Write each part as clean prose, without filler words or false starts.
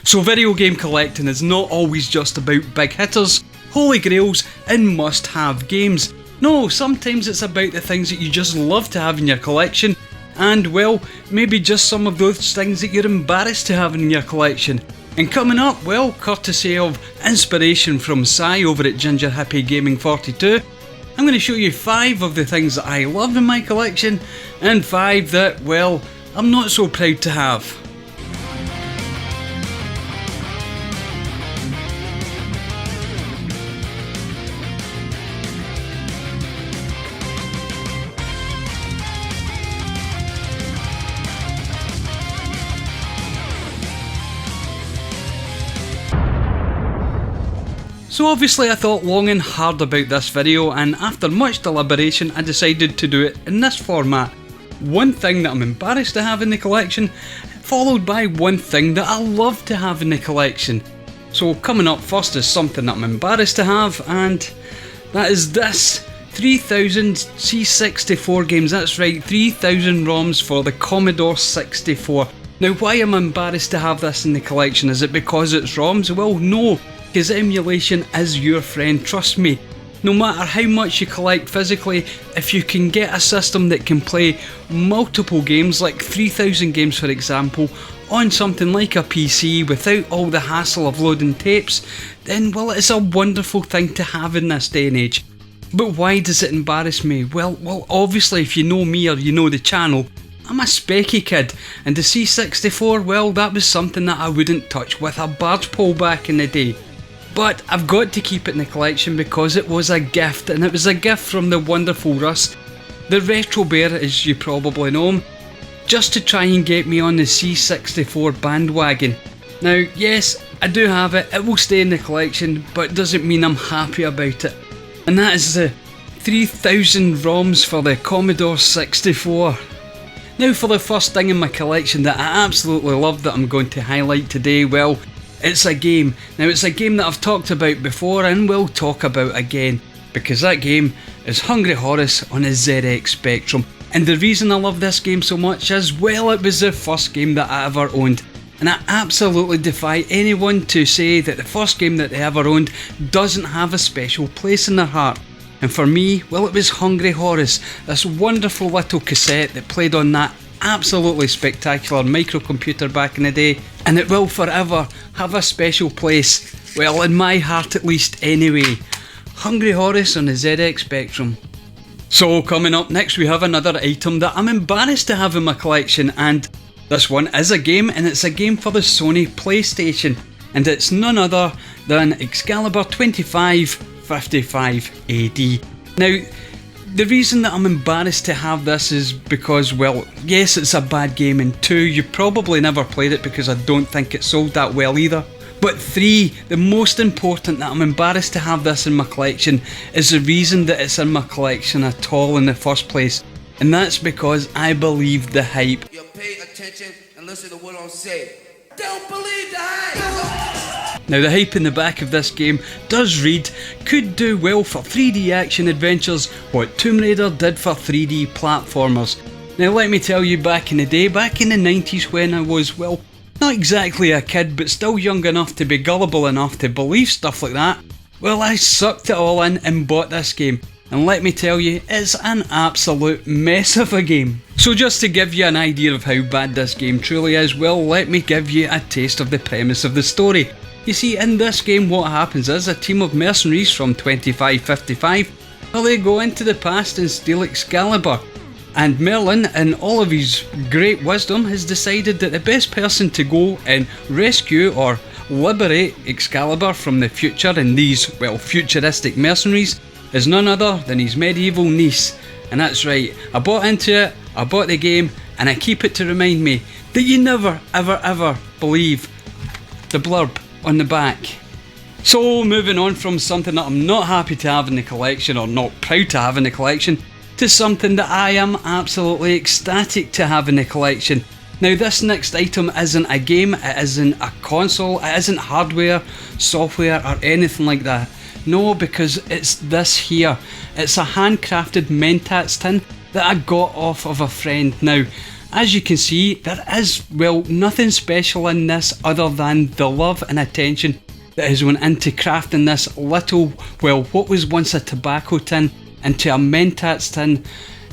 So video game collecting is not always just about big hitters, holy grails and must-have games. No, sometimes it's about the things that you just love to have in your collection, and well, maybe just some of those things that you're embarrassed to have in your collection. And coming up, well, courtesy of inspiration from Si over at Ginger Hippy Gaming 42, I'm going to show you 5 of the things that I love in my collection, and 5 that, well, I'm not so proud to have. So obviously I thought long and hard about this video, and after much deliberation I decided to do it in this format. One thing that I'm embarrassed to have in the collection, followed by one thing that I love to have in the collection. So coming up first is something that I'm embarrassed to have, and that is this 3000 C64 games. That's right, 3000 ROMs for the Commodore 64. Now why am I embarrassed to have this in the collection? Is it because it's ROMs? Well, no. Because emulation is your friend, trust me. No matter how much you collect physically, if you can get a system that can play multiple games, like 3000 games for example, on something like a PC without all the hassle of loading tapes, then well, it's a wonderful thing to have in this day and age. But why does it embarrass me? Well, obviously if you know me or you know the channel, I'm a specky kid, and the C64, well, that was something that I wouldn't touch with a barge pole back in the day. But I've got to keep it in the collection because it was a gift, and it was a gift from the wonderful Russ, the Retro Bear as you probably know him, just to try and get me on the C64 bandwagon. Now yes, I do have it, it will stay in the collection, but it doesn't mean I'm happy about it. And that is the 3000 ROMs for the Commodore 64. Now for the first thing in my collection that I absolutely love that I'm going to highlight today, well, it's a game. Now it's a game that I've talked about before and will talk about again, because that game is Hungry Horace on a ZX Spectrum. And the reason I love this game so much is, well, it was the first game that I ever owned. And I absolutely defy anyone to say that the first game that they ever owned doesn't have a special place in their heart. And for me, well, it was Hungry Horace, this wonderful little cassette that played on that absolutely spectacular microcomputer back in the day, and it will forever have a special place, well, in my heart at least anyway. Hungry Horace on the ZX Spectrum. So coming up next we have another item that I'm embarrassed to have in my collection, and this one is a game, and it's a game for the Sony PlayStation, and it's none other than Excalibur 2555 AD. Now the reason that I'm embarrassed to have this is because, well, yes, it's a bad game, and 2, you probably never played it because I don't think it sold that well either. But 3, the most important, that I'm embarrassed to have this in my collection is the reason that it's in my collection at all in the first place. And that's because I believe the hype. You pay attention and listen to what I'm saying. Don't believe the hype! Now the hype in the back of this game does read, could do well for 3D action adventures what Tomb Raider did for 3D platformers. Now let me tell you, back in the day, back in the 90s when I was, well, not exactly a kid but still young enough to be gullible enough to believe stuff like that, well, I sucked it all in and bought this game. And let me tell you, it's an absolute mess of a game. So just to give you an idea of how bad this game truly is, well, let me give you a taste of the premise of the story. You see, in this game what happens is a team of mercenaries from 2555, well, they go into the past and steal Excalibur. And Merlin, in all of his great wisdom, has decided that the best person to go and rescue or liberate Excalibur from the future and these, well, futuristic mercenaries is none other than his medieval niece. And that's right, I bought into it, I bought the game, and I keep it to remind me that you never ever believe the blurb on the back. So moving on from something that I'm not happy to have in the collection, or not proud to have in the collection, to something that I am absolutely ecstatic to have in the collection. Now this next item isn't a game, it isn't a console, it isn't hardware, software or anything like that. No, because it's this here. It's a handcrafted Mentats tin that I got off of a friend. Now, As you can see, there is, well, nothing special in this other than the love and attention that has went into crafting this little, well, what was once a tobacco tin into a Mentats tin,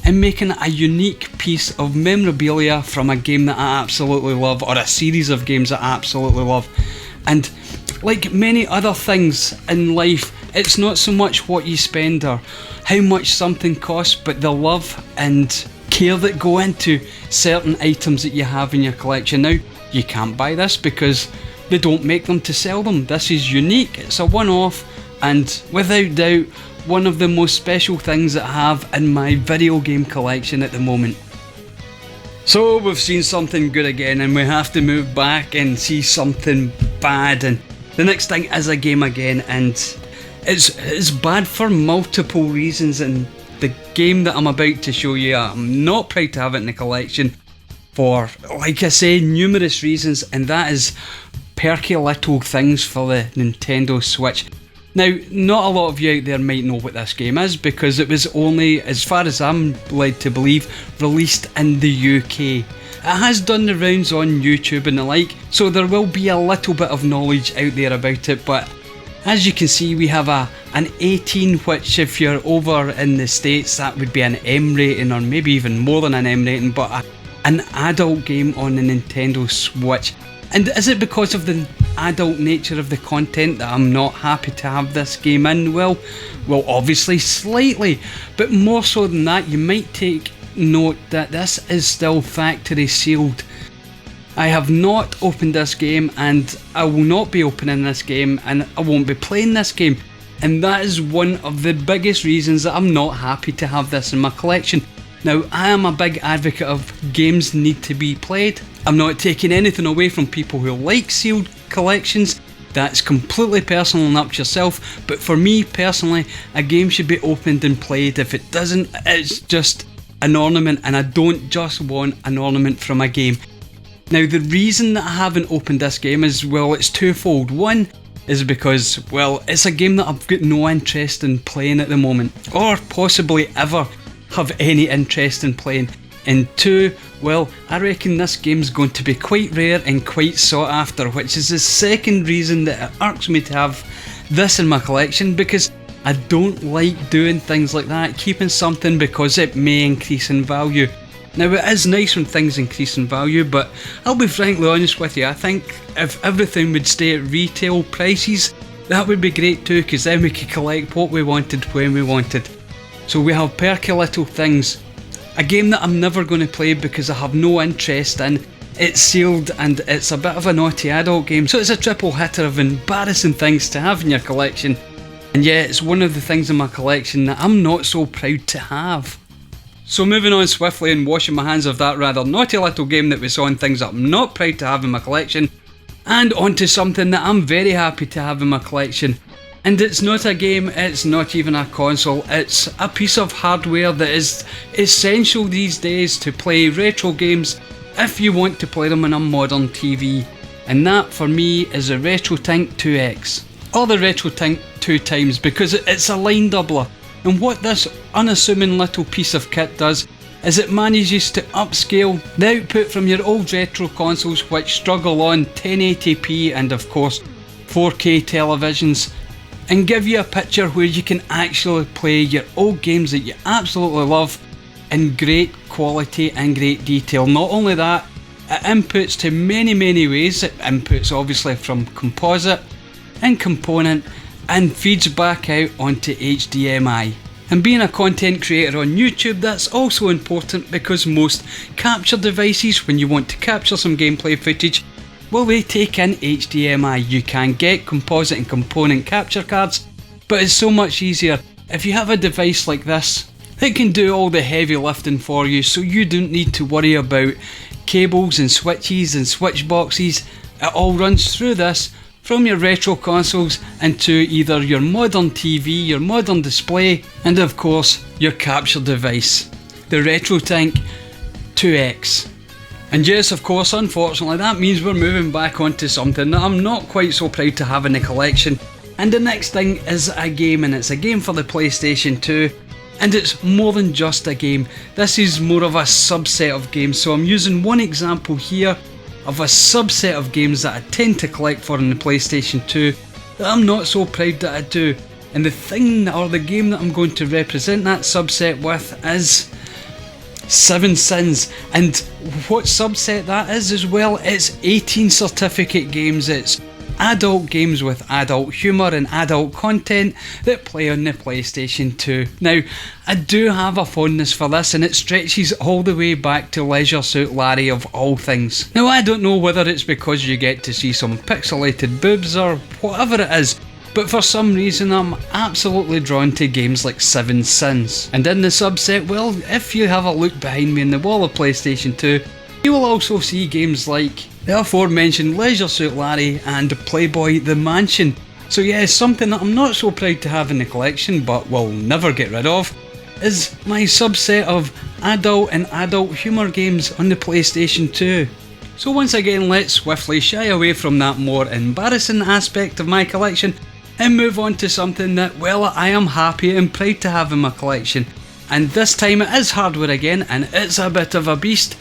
and making it a unique piece of memorabilia from a game that I absolutely love, or a series of games that I absolutely love. And like many other things in life, it's not so much what you spend or how much something costs, but the love and care that go into certain items that you have in your collection. Now, you can't buy this because they don't make them to sell them. This is unique, it's a one-off, and without doubt, one of the most special things that I have in my video game collection at the moment. So we've seen something good again, and we have to move back and see something bad, and the next thing is a game again, and it's bad for multiple reasons. And the game that I'm about to show you, I'm not proud to have it in the collection for, like I say, numerous reasons, and that is Perky Little Things for the Nintendo Switch. Now, not a lot of you out there might know what this game is, because it was only, as far as I'm led to believe, released in the UK. It has done the rounds on YouTube and the like, so there will be a little bit of knowledge out there about it, but as you can see, we have an 18, which if you're over in the States, that would be an M rating, or maybe even more than an M rating, but an adult game on the Nintendo Switch. And is it because of the adult nature of the content that I'm not happy to have this game in? Well, obviously slightly, but more so than that, you might take note that this is still factory sealed. I have not opened this game, and I will not be opening this game, and I won't be playing this game, and that is one of the biggest reasons that I'm not happy to have this in my collection. Now, I am a big advocate of games need to be played. I'm not taking anything away from people who like sealed collections. That's completely personal and up to yourself, but for me personally, a game should be opened and played. If it doesn't, it's just an ornament, and I don't just want an ornament from a game. Now, the reason that I haven't opened this game is, well, it's twofold. One is because, well, it's a game that I've got no interest in playing at the moment, or possibly ever have any interest in playing. And two, well, I reckon this game's going to be quite rare and quite sought after, which is the second reason that it irks me to have this in my collection, because I don't like doing things like that, keeping something because it may increase in value. Now, it is nice when things increase in value, but I'll be frankly honest with you, I think if everything would stay at retail prices, that would be great too, because then we could collect what we wanted when we wanted. So we have Perky Little Things, a game that I'm never going to play because I have no interest in. It's sealed and it's a bit of a naughty adult game, so it's a triple hitter of embarrassing things to have in your collection. And yeah, it's one of the things in my collection that I'm not so proud to have. So moving on swiftly and washing my hands of that rather naughty little game that we saw in things that I'm not proud to have in my collection, and onto something that I'm very happy to have in my collection. And it's not a game, it's not even a console, it's a piece of hardware that is essential these days to play retro games if you want to play them on a modern TV. And that for me is a RetroTink 2X, or the RetroTink 2 times, because it's a line doubler. And what this unassuming little piece of kit does is it manages to upscale the output from your old retro consoles, which struggle on 1080p and of course 4K televisions, and give you a picture where you can actually play your old games that you absolutely love in great quality and great detail. Not only that, it inputs to many ways. It inputs obviously from composite and component, and feeds back out onto HDMI. And being a content creator on YouTube, that's also important, because most capture devices, when you want to capture some gameplay footage, well, they take in HDMI. You can get composite and component capture cards, but it's so much easier if you have a device like this that can do all the heavy lifting for you, so you don't need to worry about cables and switches and switch boxes. It all runs through this from your retro consoles into either your modern TV, your modern display, and of course your capture device, the RetroTink 2X. And yes, of course, unfortunately, that means we're moving back onto something that I'm not quite so proud to have in the collection. And the next thing is a game, and it's a game for the PlayStation 2. And it's more than just a game, this is more of a subset of games, so I'm using one example here of a subset of games that I tend to collect for on the PlayStation 2 that I'm not so proud that I do. And the thing or the game that I'm going to represent that subset with is Seven Sins. And what subset that is as well, it's 18 certificate games, it's adult games with adult humour and adult content that play on the PlayStation 2. Now, I do have a fondness for this, and it stretches all the way back to Leisure Suit Larry of all things. Now, I don't know whether it's because you get to see some pixelated boobs or whatever it is, but for some reason I'm absolutely drawn to games like Seven Sins. And in the subset, well, if you have a look behind me in the wall of PlayStation 2, you will also see games like the aforementioned Leisure Suit Larry and Playboy The Mansion. So yeah, something that I'm not so proud to have in the collection but will never get rid of is my subset of adult and adult humour games on the PlayStation 2. So once again, let's swiftly shy away from that more embarrassing aspect of my collection and move on to something that, well, I am happy and proud to have in my collection. And this time it is hardware again, and it's a bit of a beast,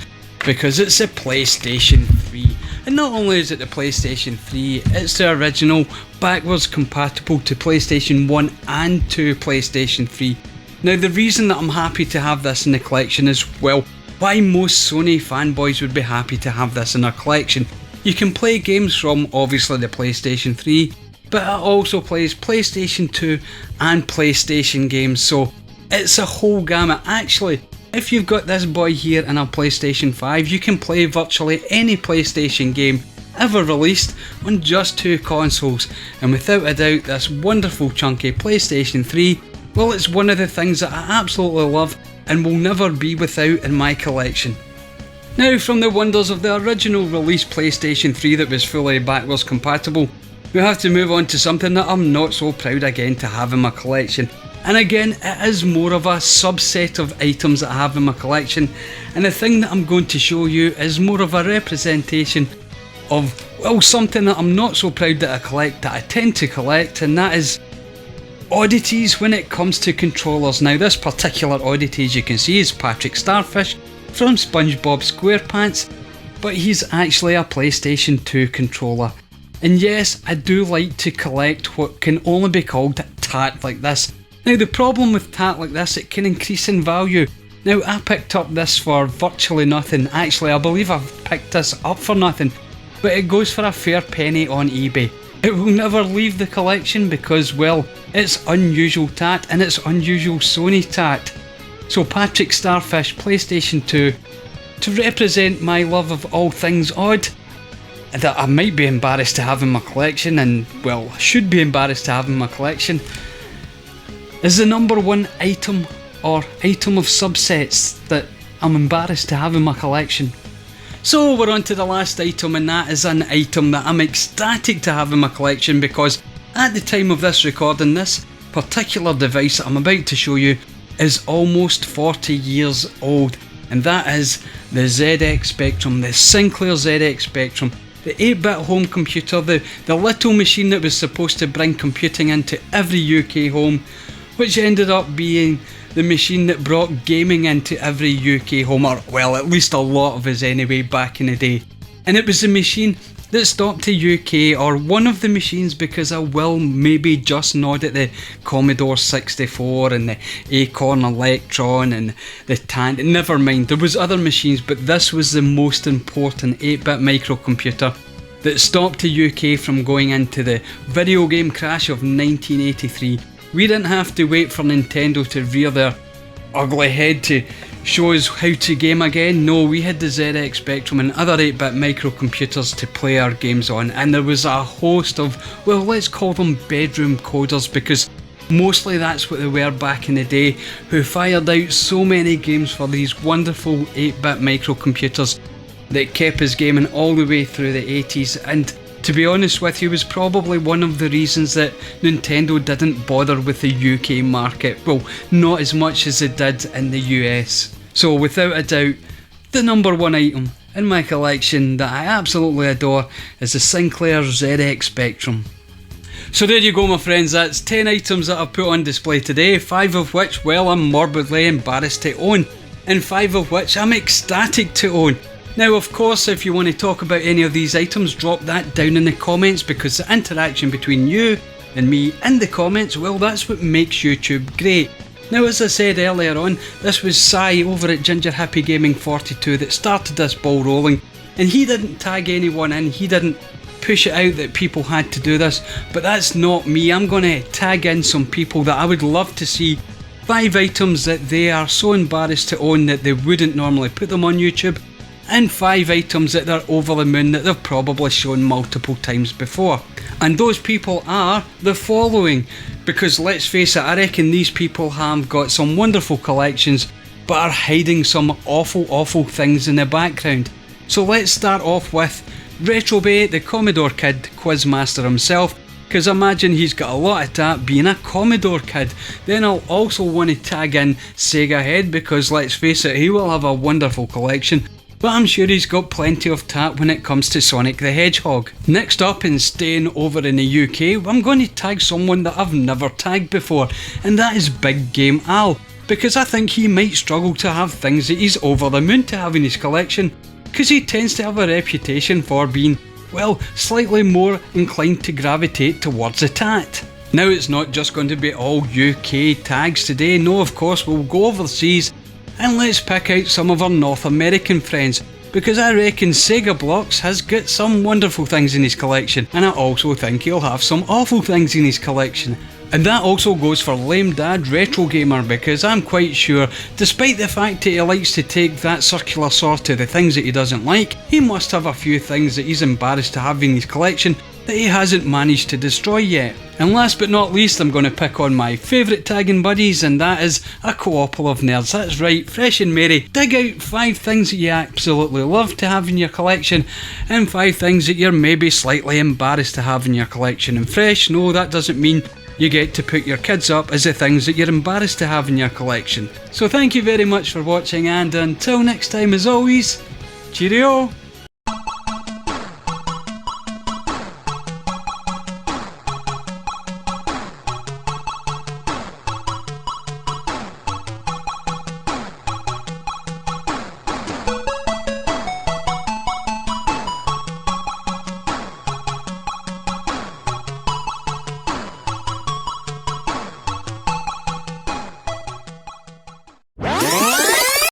because it's a PlayStation 3. And not only is it the PlayStation 3, it's the original, backwards compatible to PlayStation 1 and 2 PlayStation 3. Now the reason that I'm happy to have this in the collection is, well, why most Sony fanboys would be happy to have this in their collection. You can play games from obviously the PlayStation 3, but it also plays PlayStation 2 and PlayStation games, so it's a whole gamut. Actually, if you've got this boy here in a PlayStation 5, you can play virtually any PlayStation game ever released on just two consoles, and without a doubt this wonderful chunky PlayStation 3, well, it's one of the things that I absolutely love and will never be without in my collection. Now, from the wonders of the original release PlayStation 3 that was fully backwards compatible, we have to move on to something that I'm not so proud again to have in my collection. And again, it is more of a subset of items that I have in my collection, and the thing that I'm going to show you is more of a representation of, well, something that I'm not so proud that I collect, that I tend to collect, and that is oddities when it comes to controllers. Now this particular oddity, as you can see, is Patrick Starfish from SpongeBob SquarePants, but he's actually a PlayStation 2 controller. And yes, I do like to collect what can only be called tat like this. Now the problem with tat like this, it can increase in value. Now I picked up this for virtually nothing. Actually, I believe I've picked this up for nothing, but it goes for a fair penny on eBay. It will never leave the collection because, well, it's unusual tat and it's unusual Sony tat. So Patrick Starfish, PlayStation 2, to represent my love of all things odd, that I might be embarrassed to have in my collection, and, well, should be embarrassed to have in my collection, is the number one item or item of subsets that I'm embarrassed to have in my collection. So we're on to the last item, and that is an item that I'm ecstatic to have in my collection because at the time of this recording, this particular device that I'm about to show you is almost 40 years old, and that is the ZX Spectrum, the Sinclair ZX Spectrum, the 8-bit home computer, the little machine that was supposed to bring computing into every UK home, which ended up being the machine that brought gaming into every UK home, or well, at least a lot of us anyway back in the day. And it was the machine that stopped the UK, or one of the machines, because I will maybe just nod at the Commodore 64 and the Acorn Electron and the Tandy. Never mind, there was other machines, but this was the most important 8-bit microcomputer that stopped the UK from going into the video game crash of 1983. We didn't have to wait for Nintendo to rear their ugly head to show us how to game again. No, we had the ZX Spectrum and other 8-bit microcomputers to play our games on, and there was a host of, well, let's call them bedroom coders, because mostly that's what they were back in the day, who fired out so many games for these wonderful 8-bit microcomputers that kept us gaming all the way through the 80s, and to be honest with you, was probably one of the reasons that Nintendo didn't bother with the UK market. Well, not as much as they did in the US. So without a doubt, the number one item in my collection that I absolutely adore is the Sinclair ZX Spectrum. So there you go my friends, that's 10 items that I've put on display today, 5 of which, well, I'm morbidly embarrassed to own, and 5 of which I'm ecstatic to own. Now of course, if you want to talk about any of these items, drop that down in the comments, because the interaction between you and me in the comments, well, that's what makes YouTube great. Now as I said earlier on, this was Si over at Ginger Hippy Gaming 42 that started this ball rolling, and he didn't tag anyone in, he didn't push it out that people had to do this, but that's not me. I'm going to tag in some people that I would love to see 5 items that they are so embarrassed to own that they wouldn't normally put them on YouTube, and 5 items that they're over the moon that they've probably shown multiple times before. And those people are the following, because let's face it, I reckon these people have got some wonderful collections but are hiding some awful things in the background. So let's start off with Retrobay, the Commodore kid, Quizmaster himself, because imagine he's got a lot of that being a Commodore kid. Then I'll also want to tag in Sega Head, because let's face it, he will have a wonderful collection, but I'm sure he's got plenty of tat when it comes to Sonic the Hedgehog. Next up, and staying over in the UK, I'm going to tag someone that I've never tagged before, and that is Big Game Al, because I think he might struggle to have things that he's over the moon to have in his collection, because he tends to have a reputation for being, well, slightly more inclined to gravitate towards the tat. Now it's not just going to be all UK tags today, no, of course we'll go overseas and let's pick out some of our North American friends, because I reckon SEGABlocks has got some wonderful things in his collection, and I also think he'll have some awful things in his collection. And that also goes for Lame Dad Retro Gamer, because I'm quite sure, despite the fact that he likes to take that circular saw to the things that he doesn't like, he must have a few things that he's embarrassed to have in his collection that he hasn't managed to destroy yet. And last but not least, I'm going to pick on my favourite tagging buddies, and that is a Co-ople of Nerds. That's right, fresh and merry. Dig out 5 things that you absolutely love to have in your collection, and 5 things that you're maybe slightly embarrassed to have in your collection. And fresh, no, that doesn't mean you get to put your kids up as the things that you're embarrassed to have in your collection. So thank you very much for watching, and until next time, as always, cheerio!